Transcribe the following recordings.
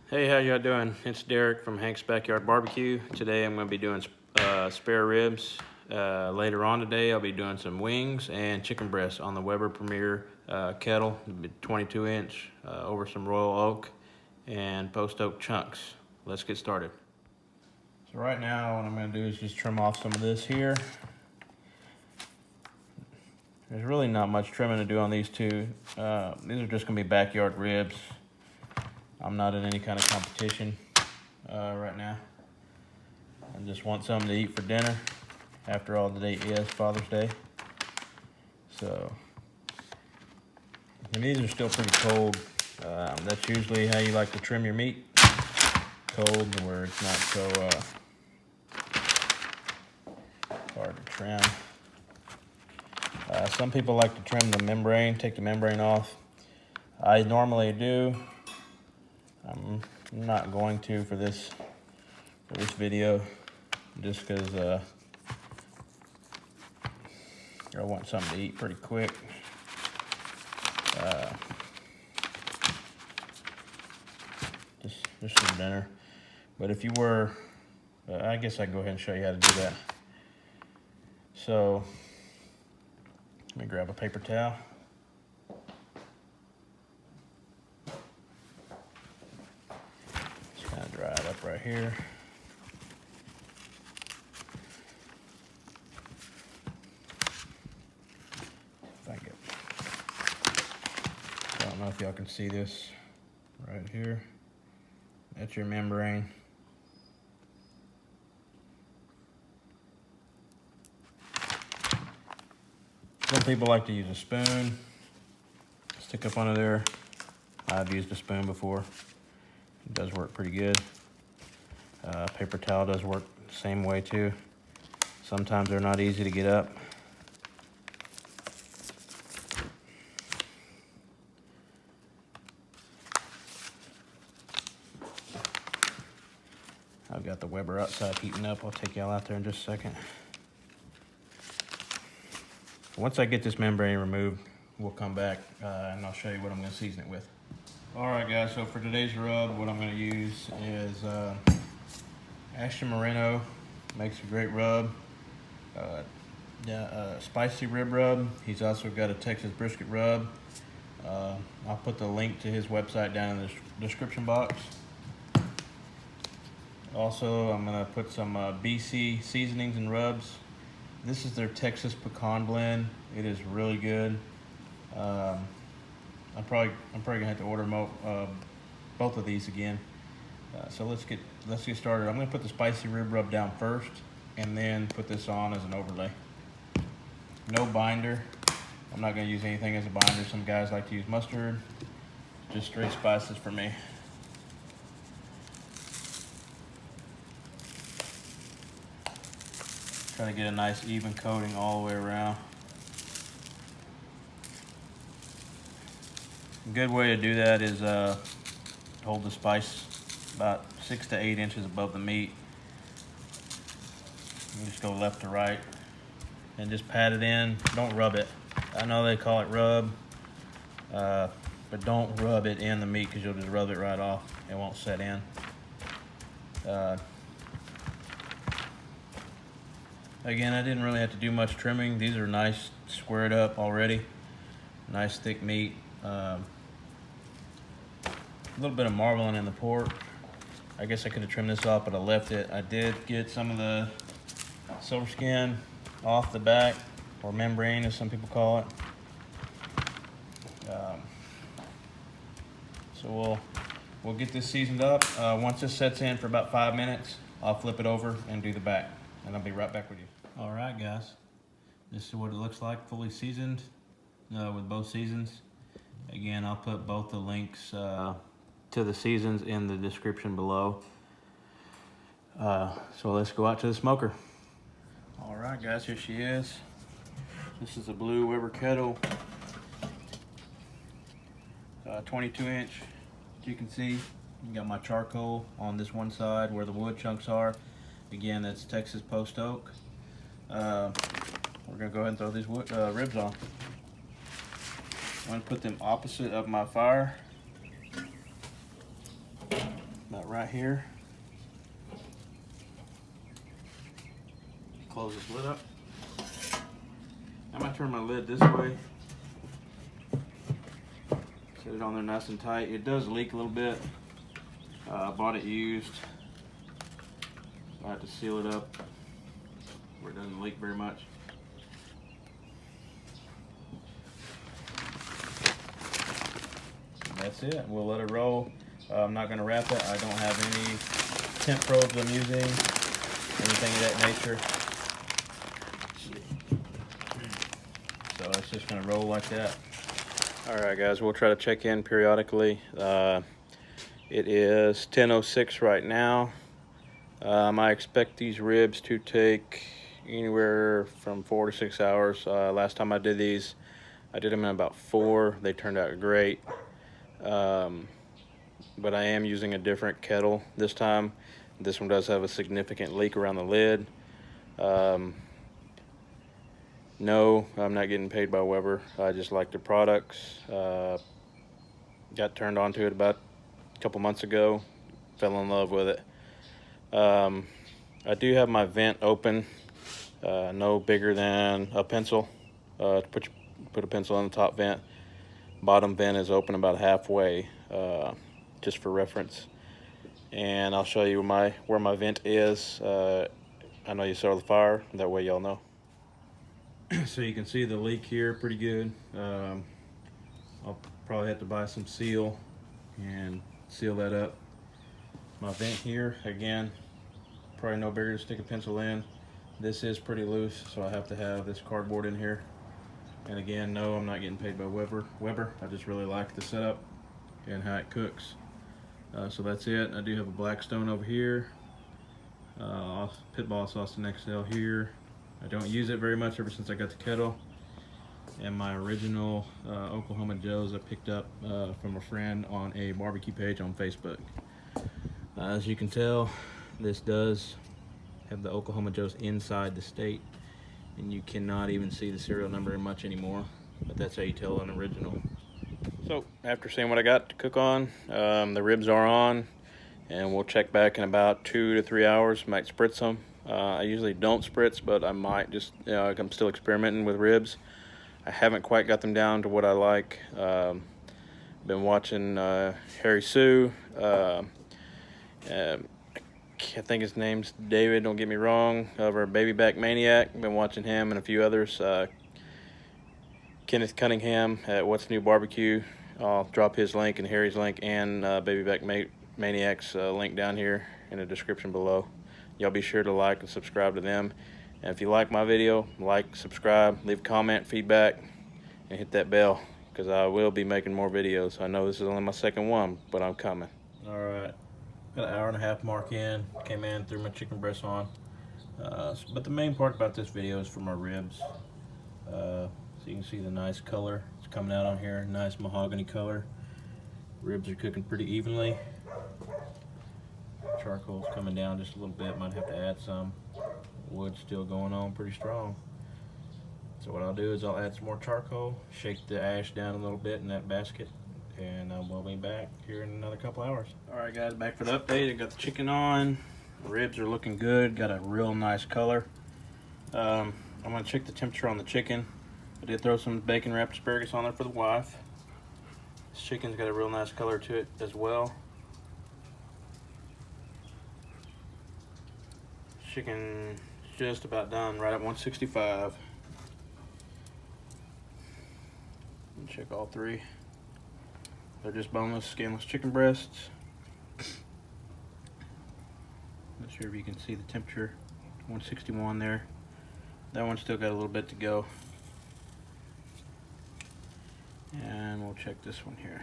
Hey, how y'all doing? It's Derek from Hank's Backyard Barbecue. Today I'm going to be doing spare ribs. Later on today I'll be doing some wings and chicken breasts on the Weber Premier kettle, 22 inch, over some royal oak and post oak chunks. Let's get started. So right now what I'm going to do is just trim off some of this here. There's really not much trimming to do on these two. These are just going to be backyard ribs. I'm not in any kind of competition right now. I just want something to eat for dinner. After all, today is Father's Day. So, and these are still pretty cold. That's usually how you like to trim your meat. Cold, where it's not so hard to trim. Some people like to trim the membrane, take the membrane off. I normally do. I'm not going to for this video, just because I want something to eat pretty quick. Just for dinner. But if you were, I guess I can go ahead and show you how to do that. So let me grab a paper towel. Dry it up right here. If I get, I don't know if y'all can see this right here. That's your membrane. Some people like to use a spoon, stick up under there. I've used a spoon before. It does work pretty good. Paper towel does work the same way too. Sometimes they're not easy to get up. I've got the Weber outside heating up. I'll take y'all out there in just a second. Once I get this membrane removed, we'll come back and I'll show you what I'm going to season it with. Alright guys, so for today's rub, what I'm going to use is Ashton Moreno. Makes a great rub. Spicy rib rub. He's also got a Texas brisket rub. I'll put the link to his website down in the description box. Also, I'm going to put some BC seasonings and rubs. This is their Texas pecan blend. It is really good. I'm probably gonna have to order both of these again. So let's get started. I'm gonna put the spicy rib rub down first, and then put this on as an overlay. No binder. I'm not gonna use anything as a binder. Some guys like to use mustard. Just straight spices for me. Try to get a nice even coating all the way around. A good way to do that is hold the spice about 6 to 8 inches above the meat. You just go left to right and just pat it in. Don't rub it. I know they call it rub, but don't rub it in the meat, because you'll just rub it right off. It won't set in. Again, I didn't really have to do much trimming. These are nice, squared up already. Nice thick meat. A little bit of marbling in the pork. I guess I could have trimmed this off, but I left it. I did get some of the silver skin off the back, or membrane as some people call it. So we'll get this seasoned up. Once this sets in for about 5 minutes, I'll flip it over and do the back, and I'll be right back with you. All right, guys. This is what it looks like, fully seasoned with both seasons. Again, I'll put both the links to the seasons in the description below. So let's go out to the smoker. All right, guys, here she is. This is a blue Weber Kettle, 22 inch. As you can see, you got my charcoal on this one side where the wood chunks are. Again, that's Texas post oak. We're gonna go ahead and throw these ribs on. I'm gonna put them opposite of my fire. about right here. Close this lid up. I'm gonna turn my lid this way. Set it on there nice and tight. It does leak a little bit. I bought it used. I have to seal it up where it doesn't leak very much. And that's it. We'll let it roll. I'm not going to wrap it. I don't have any temp probes I'm using, anything of that nature. So it's just going to roll like that. Alright guys, we'll try to check in periodically. It is 10:06 right now. I expect these ribs to take anywhere from 4 to 6 hours. Last time I did these, I did them in about 4. They turned out great. But I am using a different kettle this time. This one does have a significant leak around the lid. No, I'm not getting paid by Weber. I just like the products. Got turned on to it about a couple months ago. Fell in love with it. I do have my vent open, no bigger than a pencil. To put a pencil in the top vent. Bottom vent is open about halfway, just for reference. And I'll show you where my vent is. I know you saw the fire, that way y'all know. So you can see the leak here pretty good. I'll probably have to buy some seal and seal that up. My vent here, again, probably no bigger to stick a pencil in. This is pretty loose, so I have to have this cardboard in here. And again, no, I'm not getting paid by Weber. I just really like the setup and how it cooks. So that's it. I do have a Blackstone over here. Pitbull Austin XL here. I don't use it very much ever since I got the kettle. And my original Oklahoma Joe's I picked up from a friend on a barbecue page on Facebook. As you can tell, this does have the Oklahoma Joe's inside the state, and you cannot even see the serial number much anymore, but that's how you tell an original. So after seeing what I got to cook on, the ribs are on, and we'll check back in about 2 to 3 hours. Might spritz them. I usually don't spritz, but I might just, I'm still experimenting with ribs. I haven't quite got them down to what I like. Been watching Harry Sue. I think his name's David, don't get me wrong, over Baby Back Maniac. Been watching him and a few others. Kenneth Cunningham at What's New Barbecue. I'll drop his link and Harry's link and Baby Back Maniac's link down here in the description below. Y'all be sure to like and subscribe to them. And if you like my video, like, subscribe, leave a comment, feedback, and hit that bell, because I will be making more videos. I know this is only my second one, but I'm coming. All right. Got an hour-and-a-half mark in. Came in, threw my chicken breast on. But the main part about this video is for my ribs. So you can see the nice color. It's coming out on here, nice mahogany color. Ribs are cooking pretty evenly. Charcoal's coming down just a little bit. Might have to add some. Wood's still going on pretty strong. So what I'll do is I'll add some more charcoal, shake the ash down a little bit in that basket, and we'll be back here in another couple hours. Alright guys, back for the update. I got the chicken on. The ribs are looking good. Got a real nice color. I'm going to check the temperature on the chicken. I did throw some bacon wrapped asparagus on there for the wife. This chicken's got a real nice color to it as well. Chicken is just about done, right at 165. And check all three. They're just boneless, skinless chicken breasts. Not sure if you can see the temperature. 161 there. That one's still got a little bit to go. And we'll check this one here.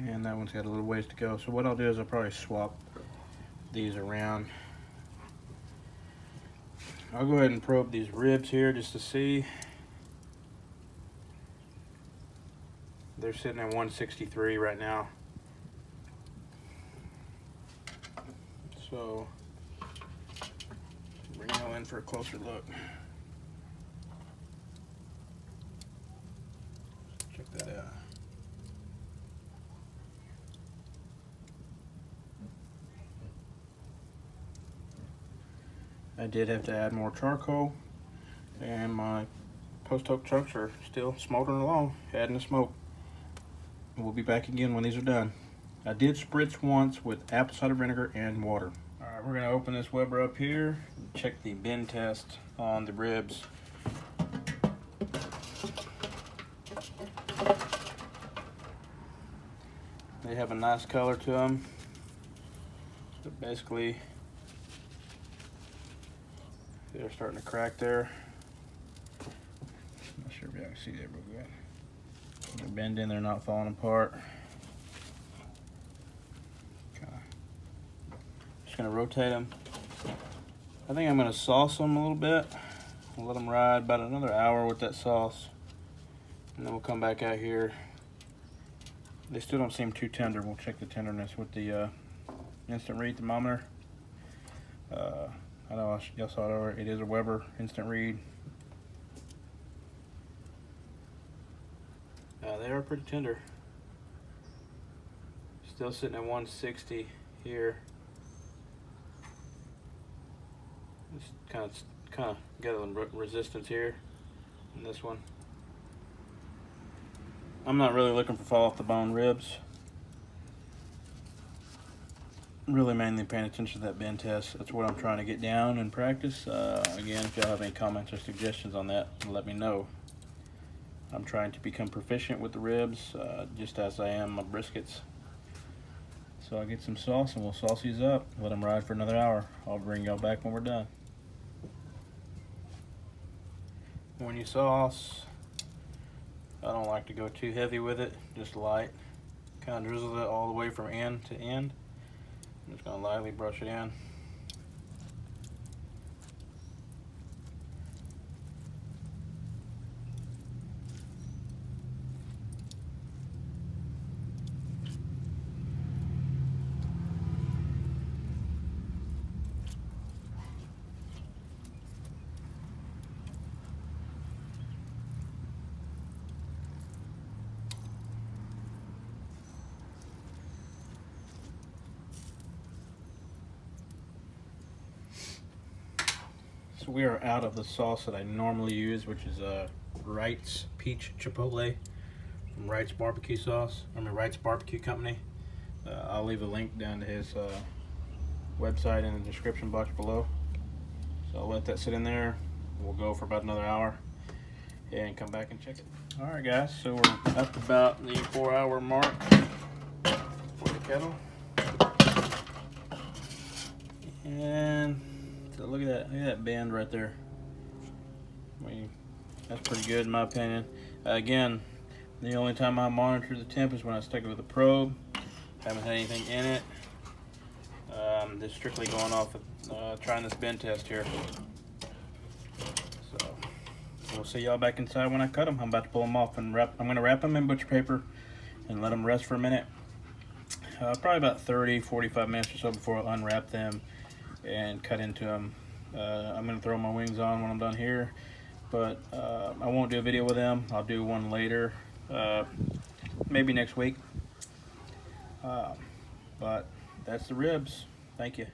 And that one's got a little ways to go. So what I'll do is I'll probably swap these around. I'll go ahead and probe these ribs here just to see. They're sitting at 163 right now. So bring y'all in for a closer look. I did have to add more charcoal, and my post oak chunks are still smoldering along, adding the smoke. We'll be back again when these are done. I did spritz once with apple cider vinegar and water. Alright, we're going to open this Weber up here and check the bend test on the ribs. They have a nice color to them. But basically, they're starting to crack there. I'm not sure if you can see that real good. They're bending, they're not falling apart. Just gonna rotate them. I think I'm gonna sauce them a little bit. We'll let them ride about another hour with that sauce, and then we'll come back out here. They still don't seem too tender. We'll check the tenderness with the instant read thermometer. I know y'all saw it over. It is a Weber instant read. They are pretty tender. Still sitting at 160 here. Just kind of got a resistance here in this one. I'm not really looking for fall off the bone ribs. Really mainly paying attention to that bend test. That's what I'm trying to get down and practice. Again, if y'all have any comments or suggestions on that, let me know. I'm trying to become proficient with the ribs, just as I am my briskets. So I'll get some sauce and we'll sauce these up. Let them ride for another hour. I'll bring y'all back when we're done. When you sauce, I don't like to go too heavy with it, just light. Kind of drizzle it all the way from end to end. I'm just gonna lightly brush it in. So we are out of the sauce that I normally use, which is Wright's Peach Chipotle from Wright's Barbecue Sauce. Wright's Barbecue Company. I'll leave a link down to his website in the description box below. So I'll let that sit in there. We'll go for about another hour and come back and check it. Alright guys, so we're up about the 4-hour mark for the kettle. And so look at that bend right there. That's pretty good in my opinion. Again, the only time I monitor the temp is when I stick it with a probe. Haven't had anything in it. Just strictly going off of trying this bend test here. So we'll see y'all back inside when I cut them. I'm about to pull them off and I'm going to wrap them in butcher paper and let them rest for a minute. Probably about 30-45 minutes or so before I unwrap them and cut into them. I'm going to throw my wings on when I'm done here, but I won't do a video with them. I'll do one later, maybe next week. But that's the ribs. Thank you.